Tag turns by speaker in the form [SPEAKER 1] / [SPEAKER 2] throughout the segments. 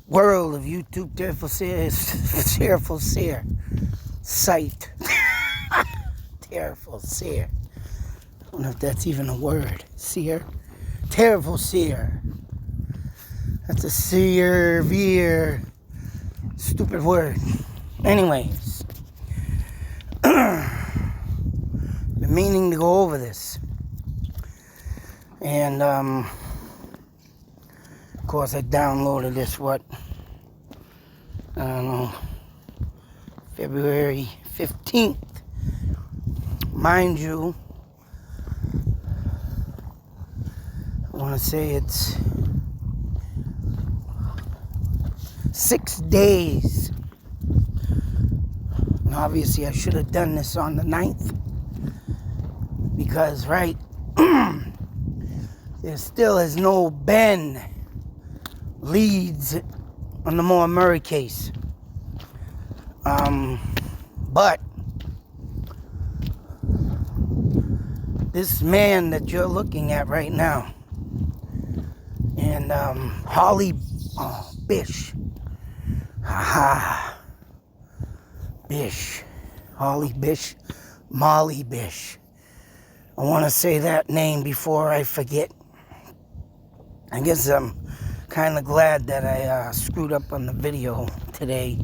[SPEAKER 1] world of YouTube Tearful Seer site. Tearful Seer. I don't know if that's even a word. Seer. Tearful Seer. That's a severe, stupid word. Anyways. Been meaning to go over this. And, of course, I downloaded this, I don't know, February 15th. Mind you, I want to say it's 6 days. And obviously, I should have done this on the 9th. Because, right, there still has no been leads on the Maura Murray case. But this man that you're looking at right now, and Holly Bish, Bish, Holly Bish, Molly Bish. I want to say that name before I forget. I guess I'm kind of glad that I screwed up on the video today,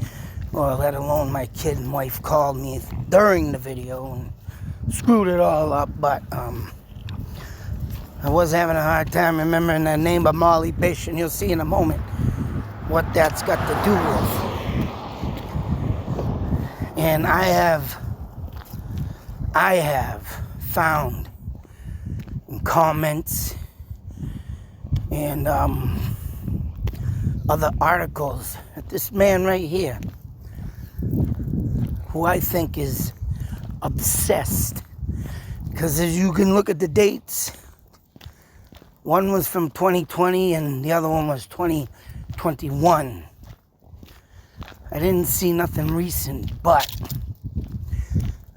[SPEAKER 1] or let alone my kid and wife called me during the video and screwed it all up. But I was having a hard time remembering the name of Molly Bish, and you'll see in a moment what that's got to do with. And I have found in comments and other articles that this man right here, who I think is obsessed, because as you can look at the dates, one was from 2020 and the other one was 2021. I didn't see nothing recent, but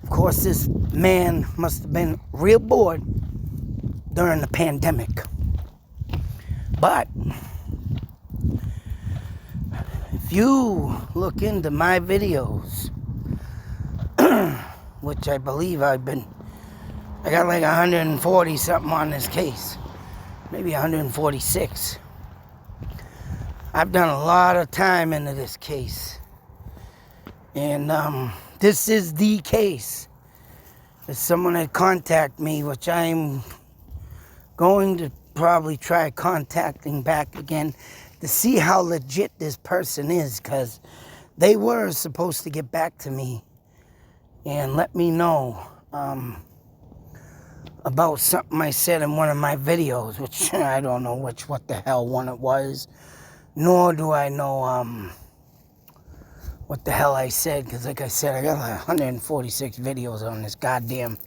[SPEAKER 1] of course this man must have been real bored during the pandemic. But if you look into my videos, which I believe I got like 140 something on this case, maybe 146. I've done a lot of time into this case, and this is the case. If someone had contacted me, which I'm going to probably try contacting back again to see how legit this person is, because they were supposed to get back to me and let me know about something I said in one of my videos, which I don't know what the hell one it was, nor do I know what the hell I said, because like I said, I got like 146 videos on this goddamn,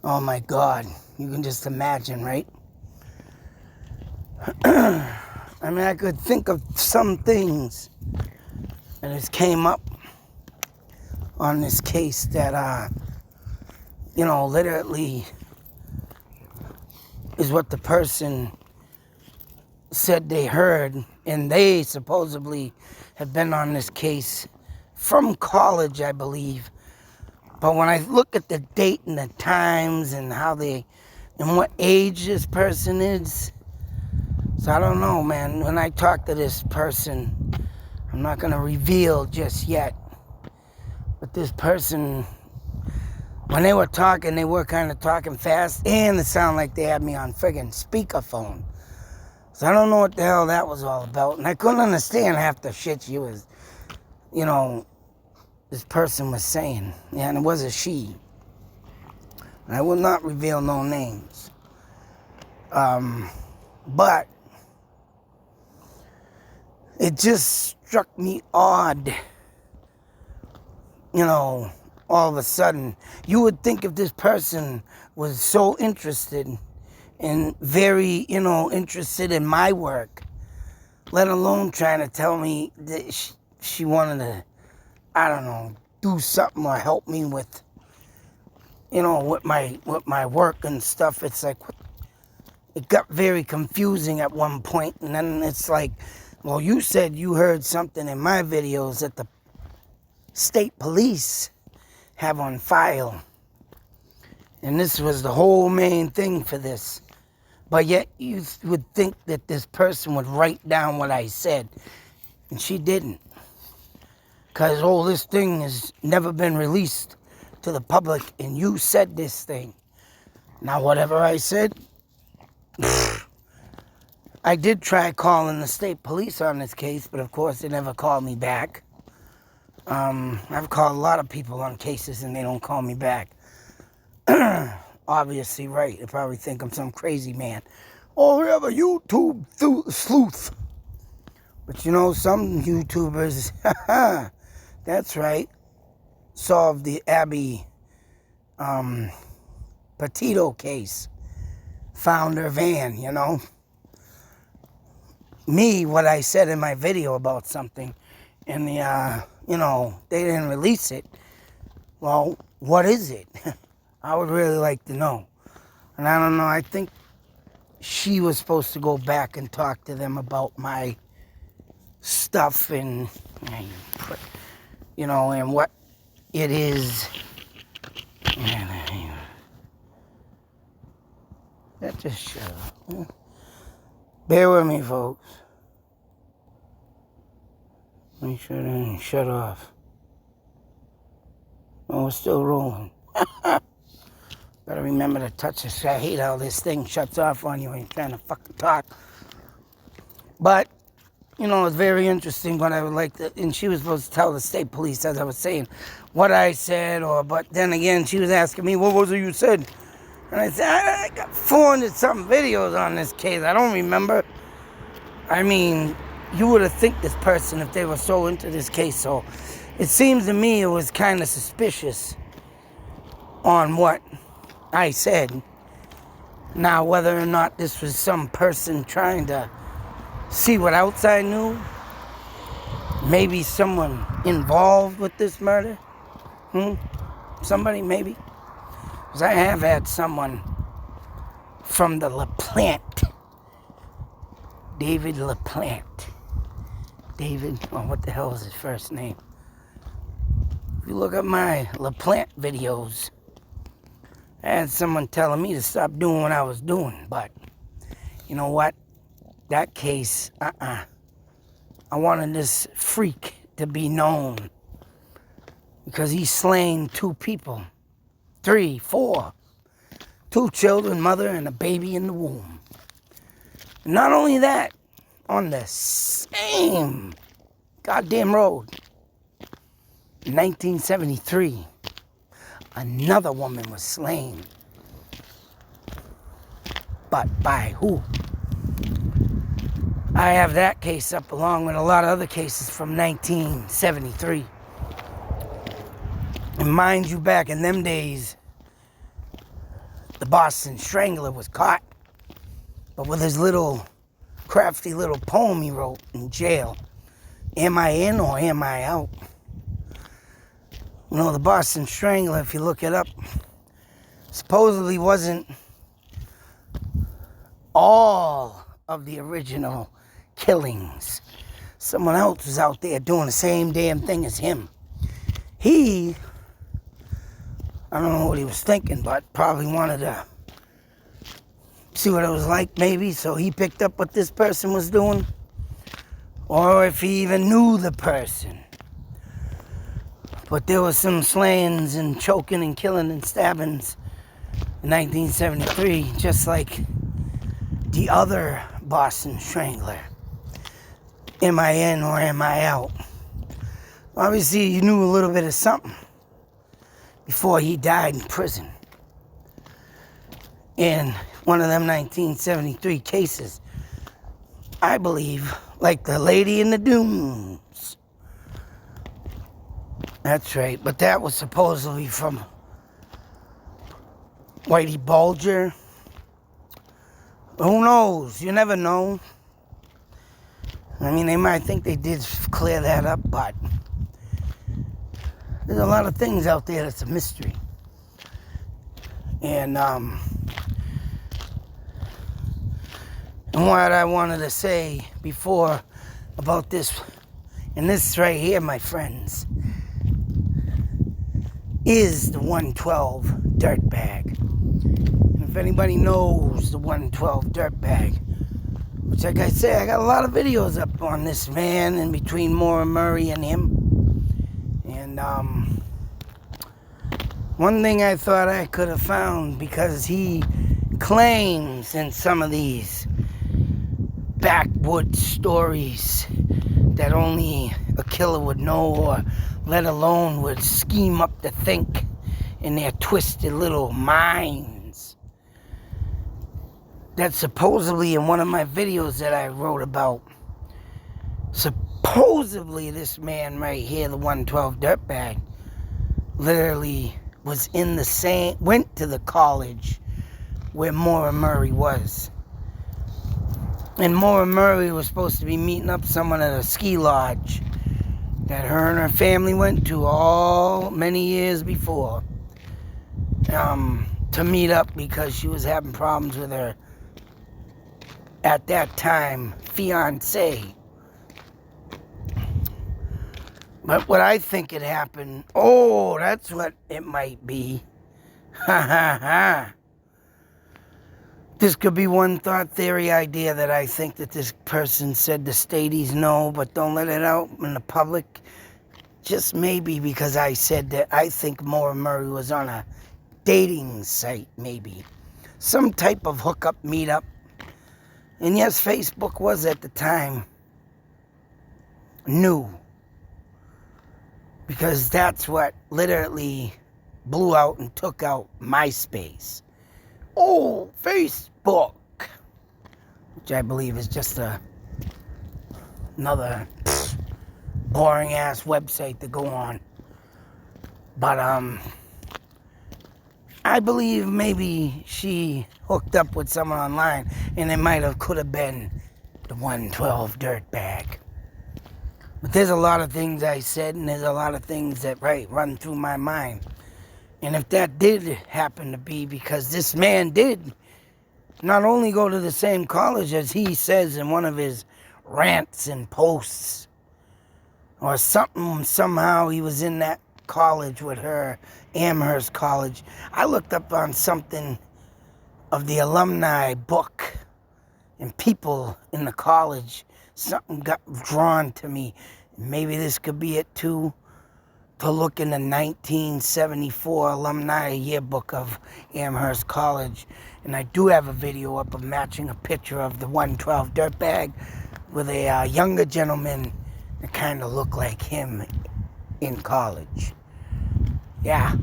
[SPEAKER 1] oh my God, you can just imagine, right? I mean, I could think of some things that has came up on this case that, literally is what the person said they heard, and they supposedly have been on this case from college, I believe. But when I look at the date and the times and and what age this person is, so I don't know, man. When I talk to this person, I'm not going to reveal just yet. But this person, when they were talking, they were kind of talking fast, and it sounded like they had me on friggin' speakerphone. So I don't know what the hell that was all about. And I couldn't understand half the shit she was, this person was saying. Yeah, and it was a she. And I will not reveal no names. But it just struck me odd, all of a sudden. You would think if this person was so interested and very, interested in my work, let alone trying to tell me that she wanted to, I don't know, do something or help me with, with my work and stuff. It's like, it got very confusing at one point, and then it's like Well, you said you heard something in my videos that the state police have on file. And this was the whole main thing for this. But yet you would think that this person would write down what I said. And she didn't. Because, this thing has never been released to the public. And you said this thing. Now, whatever I said, I did try calling the state police on this case, but of course they never called me back. I've called a lot of people on cases and they don't call me back. Obviously, right. They probably think I'm some crazy man. Oh, we have a YouTube sleuth. But some YouTubers, that's right, solved the Abby Petito case. Found her van, Me, what I said in my video about something, and they didn't release it. Well, what is it? I would really like to know. And I don't know, I think she was supposed to go back and talk to them about my stuff and what it is. That just shut up. Bear with me, folks. Make sure they didn't shut off. Oh, we're still rolling. Better remember to touch this. I hate how this thing shuts off on you when you're trying to fucking talk. But, it's very interesting what I would like to... And she was supposed to tell the state police, as I was saying, what I said. But then again, she was asking me, what was it you said? And I said, I got 400-something videos on this case. I don't remember. I mean, you would have think this person if they were so into this case. So it seems to me it was kind of suspicious on what I said. Now, whether or not this was some person trying to see what else I knew, maybe someone involved with this murder, somebody maybe, because I have had someone from the LaPlante, David LaPlante, what the hell is his first name? If you look at my LaPlante videos, I had someone telling me to stop doing what I was doing, but you know what? That case, I wanted this freak to be known because he's slain 2 people, 3, 4, 2 children, mother, and a baby in the womb. Not only that, on the same goddamn road, in 1973, another woman was slain. But by who? I have that case up along with a lot of other cases from 1973. And mind you, back in them days, the Boston Strangler was caught. But with his little crafty little poem he wrote in jail, am I in or am I out? The Boston Strangler, if you look it up, supposedly wasn't all of the original killings. Someone else was out there doing the same damn thing as him. I don't know what he was thinking, but probably wanted to see what it was like, maybe, so he picked up what this person was doing, or if he even knew the person. But there was some slayings and choking and killing and stabbings in 1973, just like the other Boston Strangler. Am I in or am I out? Obviously, you knew a little bit of something before he died in prison. In one of them 1973 cases, I believe, like the lady in the dunes. That's right, but that was supposedly from Whitey Bulger. Who knows? You never know. I mean, they might think they did clear that up, but there's a lot of things out there that's a mystery. And what I wanted to say before about this. And this right here, my friends, is the 112 Dirtbag. And if anybody knows the 112 Dirtbag, which, like I say, I got a lot of videos up on this man in between Maura Murray and him. And one thing I thought I could have found, because he claims in some of these backwoods stories that only a killer would know, or let alone would scheme up to think in their twisted little minds, that supposedly in one of my videos that I wrote about, supposedly this man right here, the 112 Dirtbag, literally was in the same, went to the college where Maura Murray was. And Maura Murray was supposed to be meeting up someone at a ski lodge that her and her family went to all many years before, to meet up because she was having problems with her, at that time, fiance. But what I think it happened, oh, that's what it might be. Ha ha ha. This could be one thought theory idea that I think that this person said to Stadies no, but don't let it out in the public. Just maybe because I said that I think Maura Murray was on a dating site, maybe. Some type of hookup meetup. And yes, Facebook was at the time new. Because that's what literally blew out and took out MySpace. Oh, Facebook, which I believe is just another boring ass website to go on. But I believe maybe she hooked up with someone online, and it could have been the 112 Dirtbag. But there's a lot of things I said, and there's a lot of things that run through my mind. And if that did happen to be, because this man did not only go to the same college as he says in one of his rants and posts, or something, somehow he was in that college with her, Amherst College. I looked up on something of the alumni book and people in the college. Something got drawn to me. Maybe this could be it too, to look in the 1974 alumni yearbook of Amherst College. And I do have a video up of matching a picture of the 112 Dirtbag with a younger gentleman that kind of looked like him in college. Yeah.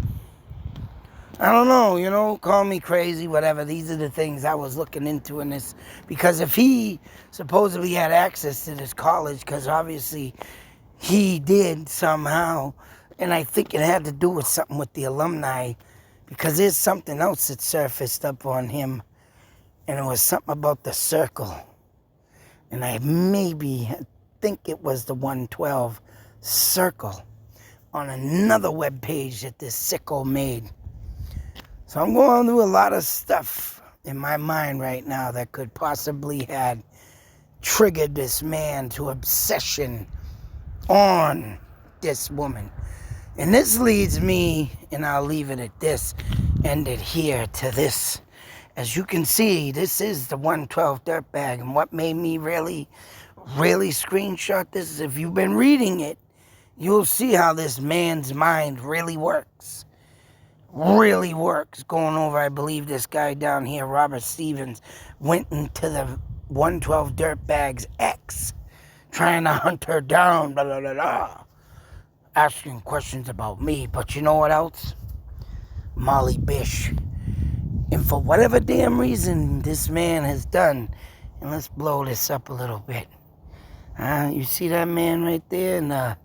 [SPEAKER 1] I don't know, call me crazy, whatever. These are the things I was looking into in this. Because if he supposedly had access to this college, because obviously he did somehow, and I think it had to do with something with the alumni, because there's something else that surfaced up on him, and it was something about the circle. And I think it was the 112 circle on another web page that this sicko made. So I'm going through a lot of stuff in my mind right now that could possibly have triggered this man to obsession on this woman. And this leads me, and I'll leave it at this, end it here, to this. As you can see, this is the 112 Dirtbag. And what made me really screenshot this is, if you've been reading it, you'll see how this man's mind really works. Really works. Going over, I believe this guy down here, Robert Stevens, went into the 112 Dirtbag's ex, trying to hunt her down, blah, blah, blah, blah, asking questions about me. But you know what else? Molly Bish. And for whatever damn reason this man has done, and let's blow this up a little bit. You see that man right there in the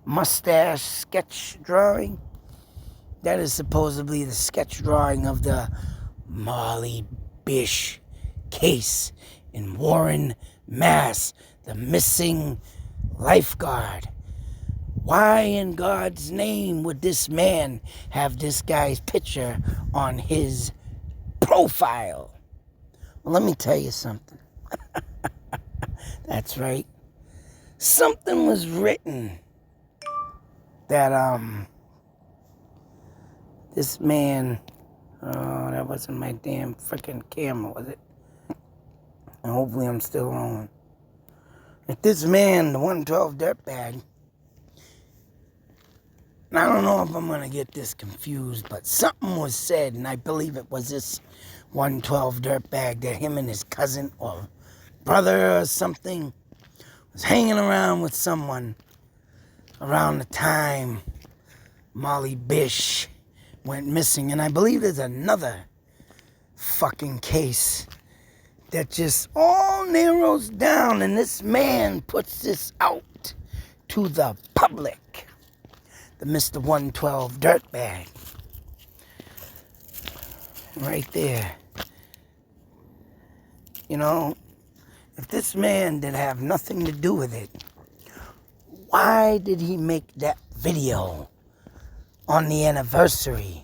[SPEAKER 1] mustache sketch drawing? That is supposedly the sketch drawing of the Molly Bish case in Warren, Mass. The missing lifeguard. Why in God's name would this man have this guy's picture on his profile? Well, let me tell you something. That's right. something was written that this man, oh, that wasn't my damn freaking camera, was it? And hopefully I'm still on. If this man, the 112 Dirtbag, and I don't know if I'm going to get this confused, but something was said, and I believe it was this 112 Dirtbag, that him and his cousin or brother or something was hanging around with someone around the time Molly Bish went missing. And I believe there's another fucking case that just all narrows down, and this man puts this out to the public. The Mr. 112 Dirtbag. Right there. You know, if this man did have nothing to do with it, why did he make that video on the anniversary?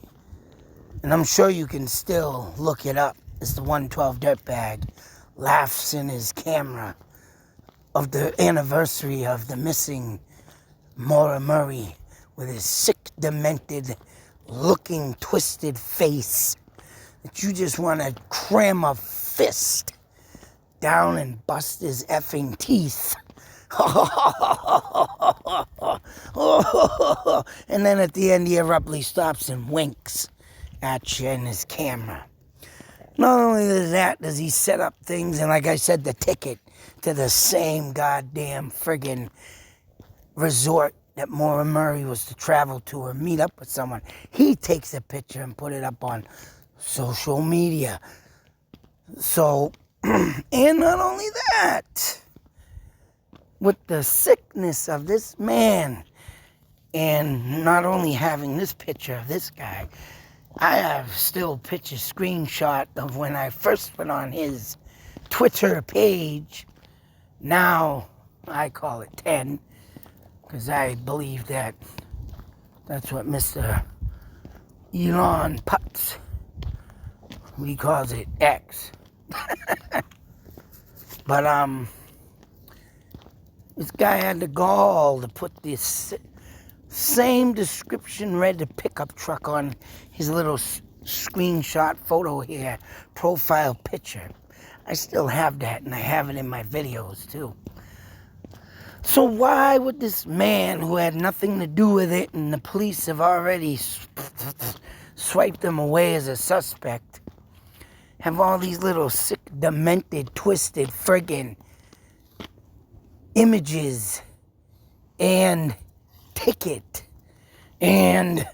[SPEAKER 1] And I'm sure you can still look it up. It's the 112 Dirtbag laughs in his camera of the anniversary of the missing Maura Murray with his sick, demented, looking, twisted face that you just want to cram a fist down and bust his effing teeth. And then at the end he abruptly stops and winks at you in his camera. Not only does he set up things, and like I said, the ticket to the same goddamn friggin' resort that Maura Murray was to travel to or meet up with someone. He takes a picture and put it up on social media. So, and not only that, with the sickness of this man, and not only having this picture of this guy, I have still picture screenshot of when I first went on his Twitter page. Now I call it 10, because I believe that that's what Mr. Elon Putz, he calls it X. But this guy had the gall to put this same description read pickup truck on his little screenshot photo here, profile picture. I still have that, and I have it in my videos too. So why would this man who had nothing to do with it, and the police have already swiped him away as a suspect, have all these little sick, demented, twisted friggin' images and ticket and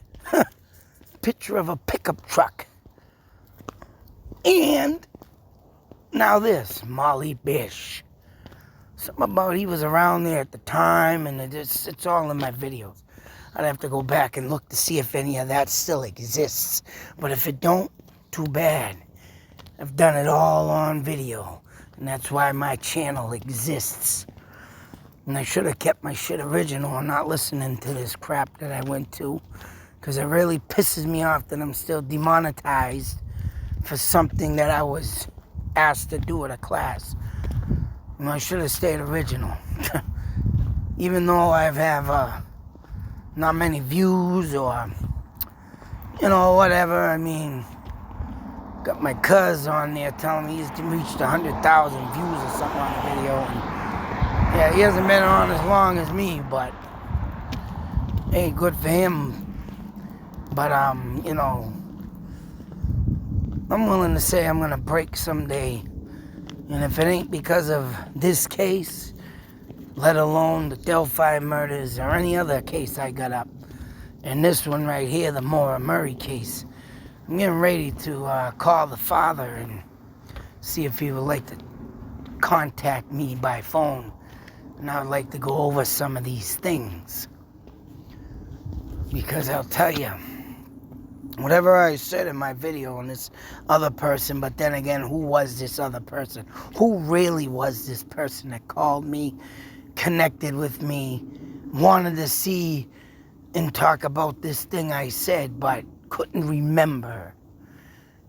[SPEAKER 1] picture of a pickup truck, and now this Molly Bish, something about he was around there at the time, and it's all in my videos. I'd have to go back and look to see if any of that still exists, but if it don't, too bad. I've done it all on video, and that's why my channel exists. And I should have kept my shit original and not listening to this crap that I went to, because it really pisses me off that I'm still demonetized for something that I was asked to do at a class. And I should have stayed original. Even though I have not many views or, you know, whatever. I mean, got my cuz on there telling me he's reached 100,000 views or something on the video. And yeah, he hasn't been on as long as me, but hey, good for him. But you know, I'm willing to say I'm gonna break someday. And if it ain't because of this case, let alone the Delphi murders or any other case I got up, and this one right here, the Maura Murray case, I'm getting ready to call the father and see if he would like to contact me by phone. And I would like to go over some of these things. Because I'll tell you, whatever I said in my video on this other person, but then again, who was this other person? Who really was this person that called me, connected with me, wanted to see and talk about this thing I said, but couldn't remember?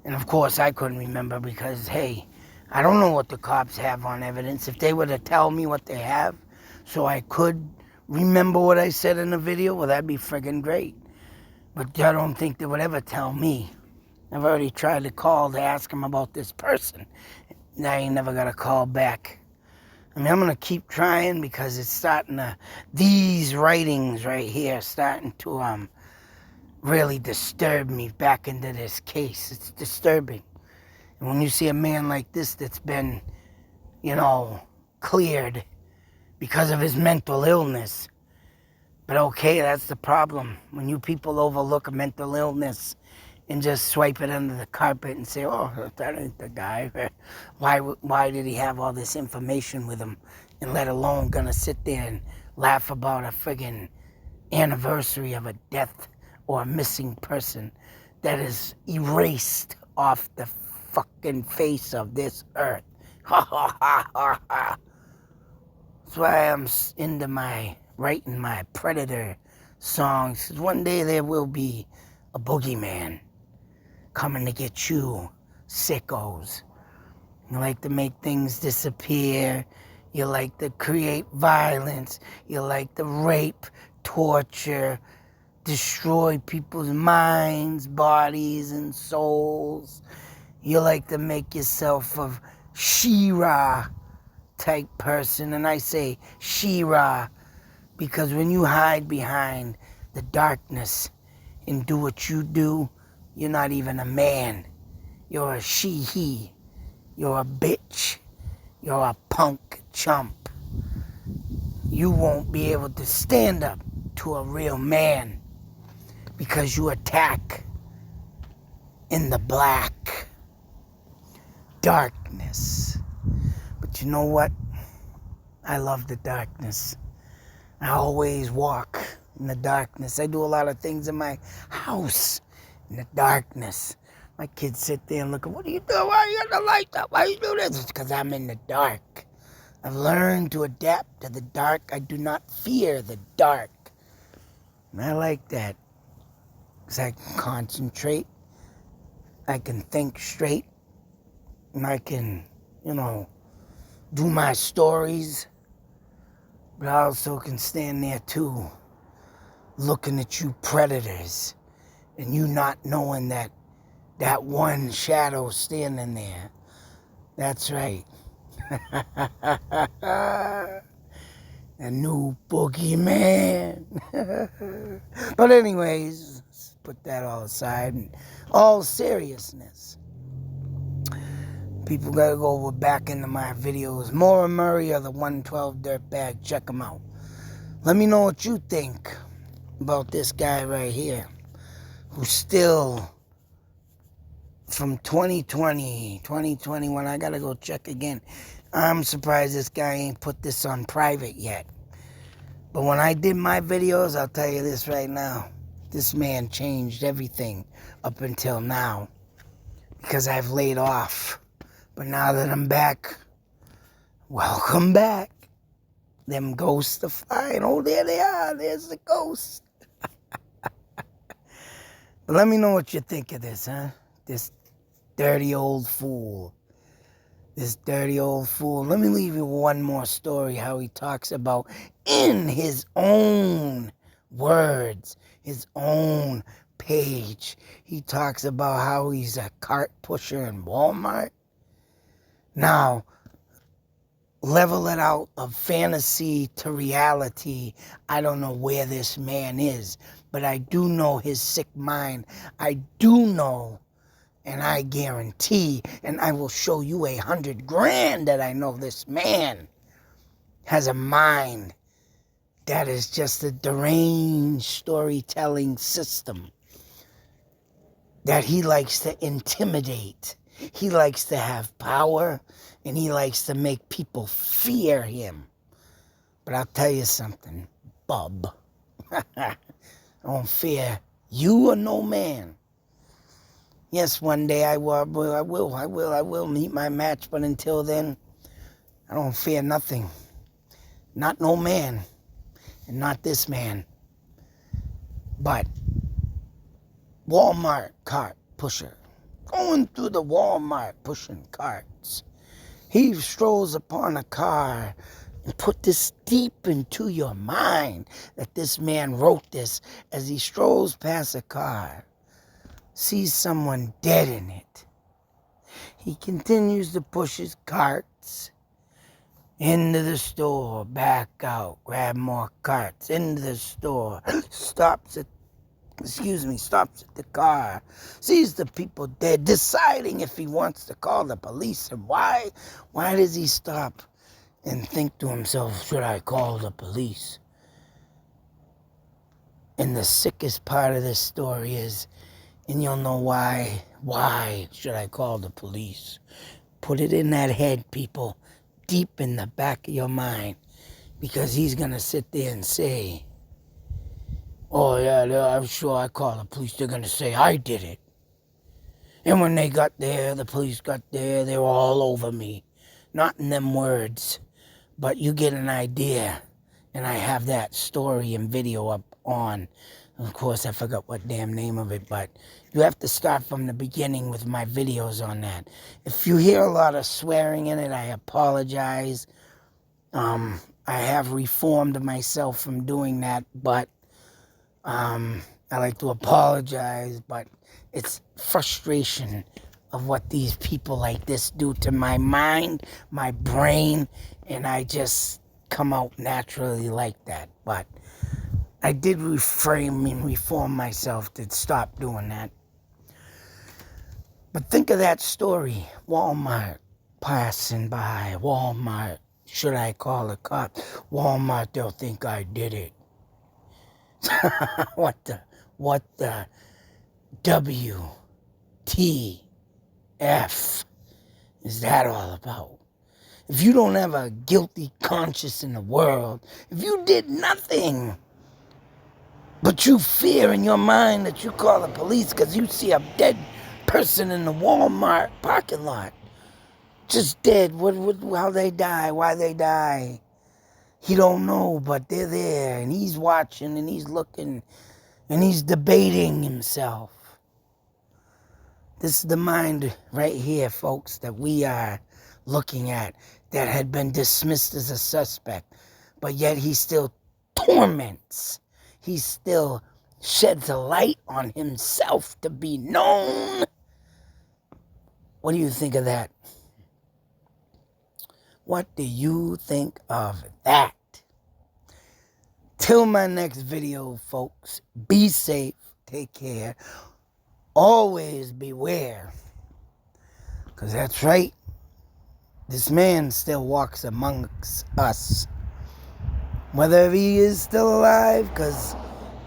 [SPEAKER 1] And of course, I couldn't remember because, hey, I don't know what the cops have on evidence. If they were to tell me what they have, so I could remember what I said in the video, well, that'd be friggin' great. But I don't think they would ever tell me. I've already tried to call to ask him about this person. And I ain't never got a call back. I mean, I'm going to keep trying because it's starting to, these writings right here are starting to really disturb me back into this case. It's disturbing. And when you see a man like this that's been, you know, cleared because of his mental illness. But okay, that's the problem. When you people overlook a mental illness and just swipe it under the carpet and say, oh, that ain't the guy. Why did he have all this information with him? And let alone gonna sit there and laugh about a friggin' anniversary of a death or a missing person that is erased off the fucking face of this earth. Ha ha ha ha ha. That's why I'm into writing my Predator songs. 'Cause one day there will be a boogeyman coming to get you, sickos. You like to make things disappear. You like to create violence. You like to rape, torture, destroy people's minds, bodies, and souls. You like to make yourself a She-Ra type person. And I say She-Ra because when you hide behind the darkness and do what you do, you're not even a man. You're a she-he. You're a bitch. You're a punk chump. You won't be able to stand up to a real man because you attack in the black darkness. But you know what? I love the darkness. I always walk in the darkness. I do a lot of things in my house in the darkness. My kids sit there and look at, what are you doing? Why are you got the light up? Why you do this? It's because I'm in the dark. I've learned to adapt to the dark. I do not fear the dark. And I like that. Because I can concentrate. I can think straight. And I can, you know, do my stories. But I also can stand there too, looking at you predators. And you not knowing that one shadow standing there. That's right. A new boogeyman. But anyways, let's put that all aside. In all seriousness, people gotta go back into my videos. Maura Murray or the 112 Dirtbag. Check them out. Let me know what you think about this guy right here, who's still from 2021. I gotta go check again. I'm surprised this guy ain't put this on private yet. But when I did my videos, I'll tell you this right now. This man changed everything up until now. Because I've laid off. But now that I'm back, welcome back. Them ghosts are flying. Oh, there they are. There's the ghost. But let me know what you think of this, huh? This dirty old fool. This dirty old fool. Let me leave you one more story, how he talks about, in his own words, his own page, he talks about how he's a cart pusher in Walmart. Now, level it out of fantasy to reality. I don't know where this man is, but I do know his sick mind. I do know. And I guarantee, and I will show you $100 grand that I know this man has a mind that is just a deranged storytelling system. That he likes to intimidate. He likes to have power, and he likes to make people fear him. But I'll tell you something, bub. I don't fear you or no man. Yes, one day I will meet my match, but until then, I don't fear nothing. Not no man, and not this man. But Walmart cart pusher, going through the Walmart pushing carts. He strolls upon a car And put this deep into your mind that this man wrote this as he strolls past a car, sees someone dead in it. He continues to push his carts into the store, back out, grab more carts, into the store, stops at the car, sees the people dead, deciding if he wants to call the police. And why does he stop and think to himself, should I call the police? And the sickest part of this story is, and you'll know why should I call the police? Put it in that head, people, deep in the back of your mind, because he's going to sit there and say, oh yeah, I'm sure I call the police. They're going to say I did it. And when they got there, the police got there, they were all over me. Not in them words, but you get an idea. And I have that story and video up on. Of course, I forgot what damn name of it, but you have to start from the beginning with my videos on that. If you hear a lot of swearing in it, I apologize. I have reformed myself from doing that, but I like to apologize, but it's frustration of what these people like this do to my mind, my brain, and I just come out naturally like that. But I did reframe and reform myself to stop doing that. But think of that story. Walmart passing by. Walmart. Should I call the cops? Walmart, they'll think I did it. What the WTF is that all about? If you don't have a guilty conscience in the world, if you did nothing, but you fear in your mind that you call the police because you see a dead person in the Walmart parking lot, just dead, how they die, why they die, he don't know, but they're there, and he's watching, and he's looking, and he's debating himself. This is the mind right here, folks, that we are looking at, that had been dismissed as a suspect, but yet he still torments. He still sheds a light on himself to be known. What do you think of that? What do you think of that? Till my next video, folks, be safe, take care, always beware. Because that's right, this man still walks amongst us. Whether he is still alive, because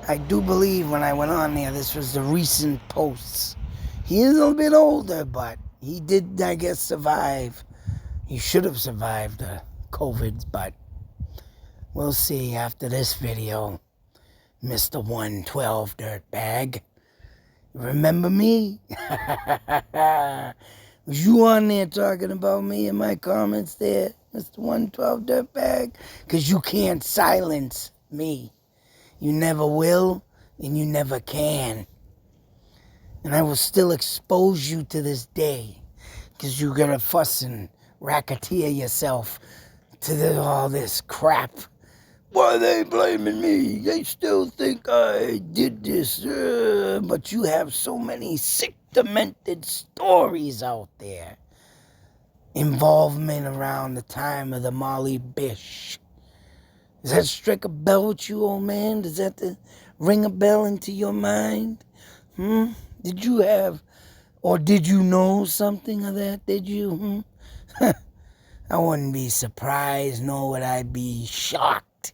[SPEAKER 1] I do believe when I went on there, this was the recent posts. He is a little bit older, but he did, I guess, survive. He should have survived the COVID, but we'll see after this video. Mr. 112 Dirtbag. Remember me? Was you on there talking about me in my comments there, Mr. 112 Dirtbag? Because you can't silence me. You never will, and you never can. And I will still expose you to this day, because you're going to fuss and racketeer yourself to all this crap. Why are they blaming me? They still think I did this. But you have so many sick, demented stories out there. Involvement around the time of the Molly Bish. Does that strike a bell with you, old man? Does that ring a bell into your mind? Did you have, or did you know something of that? Did you? I wouldn't be surprised, nor would I be shocked.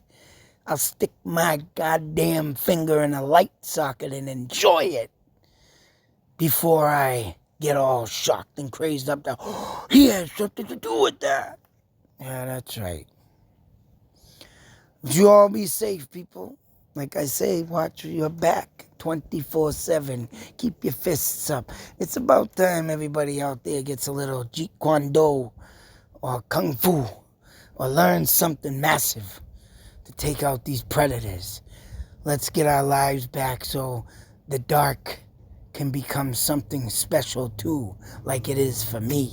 [SPEAKER 1] I'll stick my goddamn finger in a light socket and enjoy it before I get all shocked and crazed up that, oh, he had something to do with that. Yeah, that's right. You all be safe, people. Like I say, watch your back 24/7. Keep your fists up. It's about time everybody out there gets a little Jeet Kune Do or Kung Fu or learns something massive to take out these predators. Let's get our lives back so the dark can become something special too, like it is for me.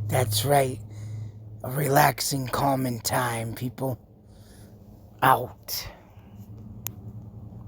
[SPEAKER 1] That's right. a relaxing, calming time, people. Out.